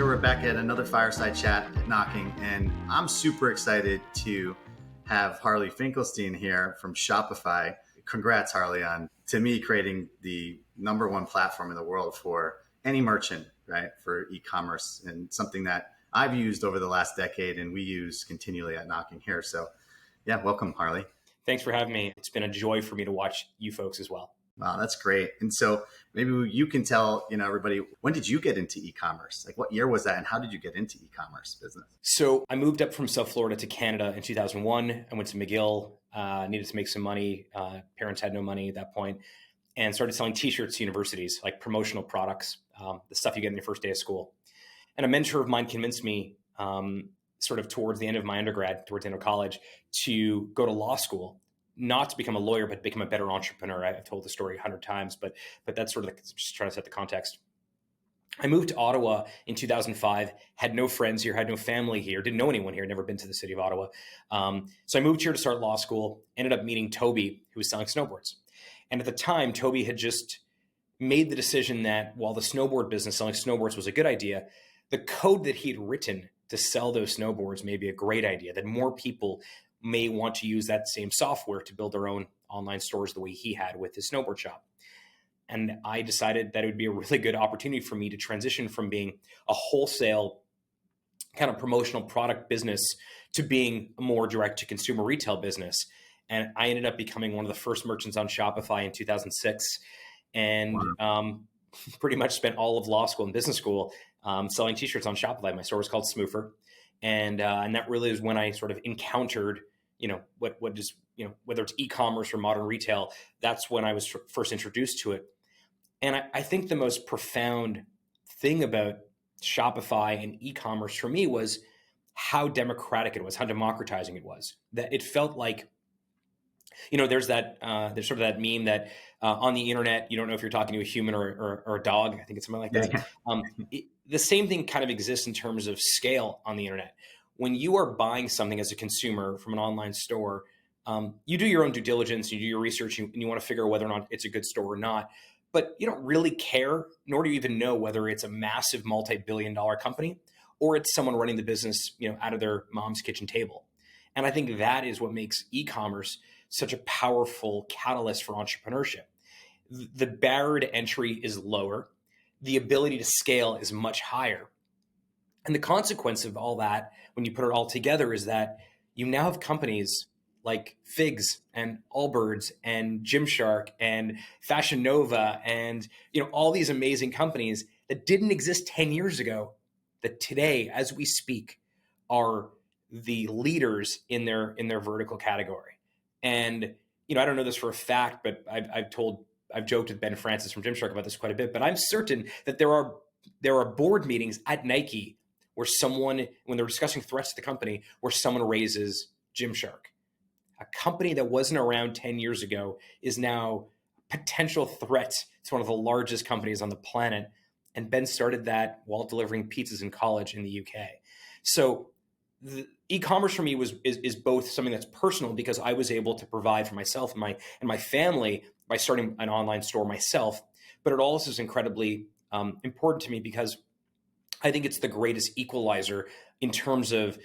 Here we're back at another Fireside Chat at Knocking, and I'm super excited to have Harley Finkelstein here from Shopify. Congrats, Harley, on, to me, creating the #1 platform in the world for any merchant, right, for e-commerce, and something that I've used over the last decade and we use continually at Knocking here. So yeah, welcome, Harley. Thanks for having me. It's been a joy for me to watch you folks as well. Wow, that's great. And so maybe you can tell, everybody, when did you get into e-commerce? Like, what year was that, and how did you get into e-commerce business? So I moved up from South Florida to Canada in 2001. I went to McGill, needed to make some money. Parents had no money at that point, and started selling t-shirts to universities, like promotional products, the stuff you get on your first day of school. And a mentor of mine convinced me, sort of towards the end of my undergrad, towards the end of college, to go to law school. Not to become a lawyer, but become a better entrepreneur. I've told the story 100 times, but that's sort of just trying to set the context. I moved to Ottawa in 2005, had no friends here, had no family here, didn't know anyone here, never been to the city of Ottawa. So I moved here to start law school, ended up meeting Toby, who was selling snowboards. And at the time, Toby had just made the decision that while the snowboard business, selling snowboards, was a good idea, the code that he'd written to sell those snowboards may be a great idea, that more people may want to use that same software to build their own online stores the way he had with his snowboard shop. And I decided that it would be a really good opportunity for me to transition from being a wholesale kind of promotional product business to being a more direct to consumer retail business. And I ended up becoming one of the first merchants on Shopify in 2006, and pretty much spent all of law school and business school selling t-shirts on Shopify. My store was called Smoofer. And that really is when I sort of encountered, what is, whether it's e-commerce or modern retail, that's when I was first introduced to it. And I think the most profound thing about Shopify and e-commerce for me was how democratic it was, how democratizing it was. That it felt like, there's sort of that meme that on the internet, you don't know if you're talking to a human or a dog. I think it's something like that. The same thing kind of exists in terms of scale on the internet. When you are buying something as a consumer from an online store, you do your own due diligence, you do your research, and you want to figure out whether or not it's a good store or not. But you don't really care, nor do you even know whether it's a massive multi-billion-dollar company or it's someone running the business, out of their mom's kitchen table. And I think that is what makes e-commerce such a powerful catalyst for entrepreneurship. The barrier to entry is lower. The ability to scale is much higher. And the consequence of all that, when you put it all together, is that you now have companies like Figs and Allbirds and Gymshark and Fashion Nova and all these amazing companies that didn't exist 10 years ago, that today, as we speak, are the leaders in their vertical category. And I don't know this for a fact, but I've joked with Ben Francis from Gymshark about this quite a bit, but I'm certain that there are board meetings at Nike where someone, when they're discussing threats to the company, where someone raises Gymshark. A company that wasn't around 10 years ago is now a potential threat to one of the largest companies on the planet. And Ben started that while delivering pizzas in college in the UK. So the e-commerce for me is both something that's personal, because I was able to provide for myself and my family by starting an online store myself. But it also is incredibly important to me because I think it's the greatest equalizer in terms of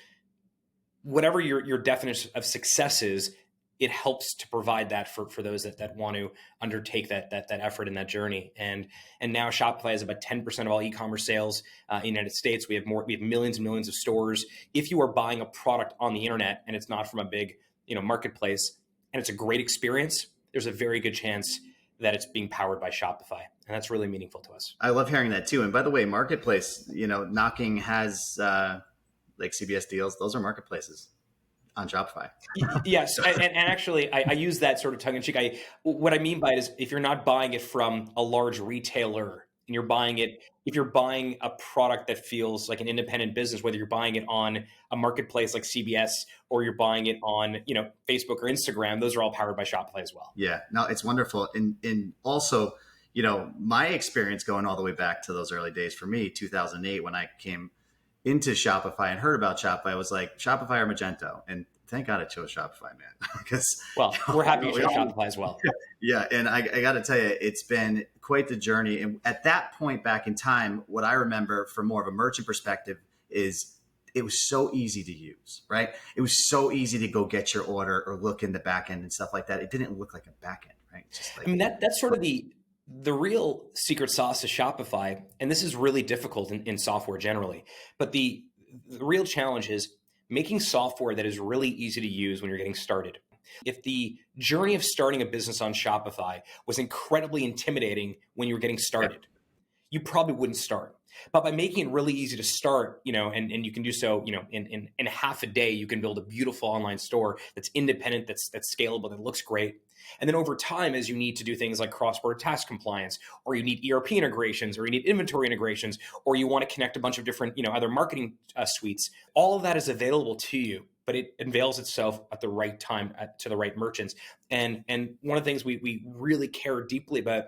whatever your definition of success is. It helps to provide that for those that want to undertake that effort and that journey. And now Shopify is about 10% of all e-commerce sales in the United States. We have millions and millions of stores. If you are buying a product on the internet and it's not from a big marketplace and it's a great experience, there's a very good chance that it's being powered by Shopify. And that's really meaningful to us. I love hearing that too. And by the way, marketplace, Knocking has like CBS deals. Those are marketplaces on Shopify. Yes. And actually, I use that sort of tongue in cheek. What I mean by it is, if you're not buying it from a large retailer and you're buying it, if you're buying a product that feels like an independent business, whether you're buying it on a marketplace like CBS or you're buying it on, Facebook or Instagram, those are all powered by Shopify as well. Yeah, no, it's wonderful. And also, my experience going all the way back to those early days for me, 2008, when I came into Shopify and heard about Shopify, I was like, Shopify or Magento? And thank God I chose Shopify, man. Because we're happy you chose Shopify as well. Yeah, and I got to tell you, it's been quite the journey. And at that point back in time, what I remember from more of a merchant perspective is it was so easy to use, right? It was so easy to go get your order or look in the back end and stuff like that. It didn't look like a back end, right? Just like, that's sort of the real secret sauce to Shopify. And this is really difficult in software generally. But the real challenge is making software that is really easy to use when you're getting started. If the journey of starting a business on Shopify was incredibly intimidating when you were getting started, you probably wouldn't start. But by making it really easy to start, and you can do so, in half a day, you can build a beautiful online store that's independent, that's scalable, that looks great. And then over time, as you need to do things like cross-border tax compliance, or you need ERP integrations, or you need inventory integrations, or you want to connect a bunch of different, other marketing suites, all of that is available to you, but it unveils itself at the right time to the right merchants. And one of the things we really care deeply about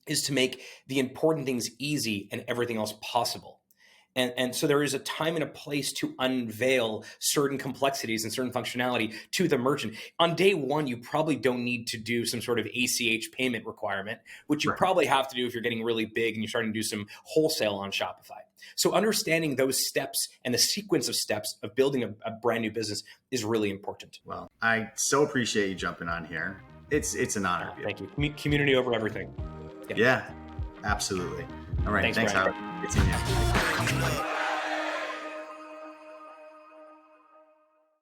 is to make the important things easy and everything else possible. And so there is a time and a place to unveil certain complexities and certain functionality to the merchant. On day one, you probably don't need to do some sort of ACH payment requirement, which you probably have to do if you're getting really big and you're starting to do some wholesale on Shopify. So understanding those steps and the sequence of steps of building a brand new business is really important. Well, I so appreciate you jumping on here. It's an honor. Thank you. Community over everything. Yeah, absolutely. All right. Thanks Howard. Good seeing you.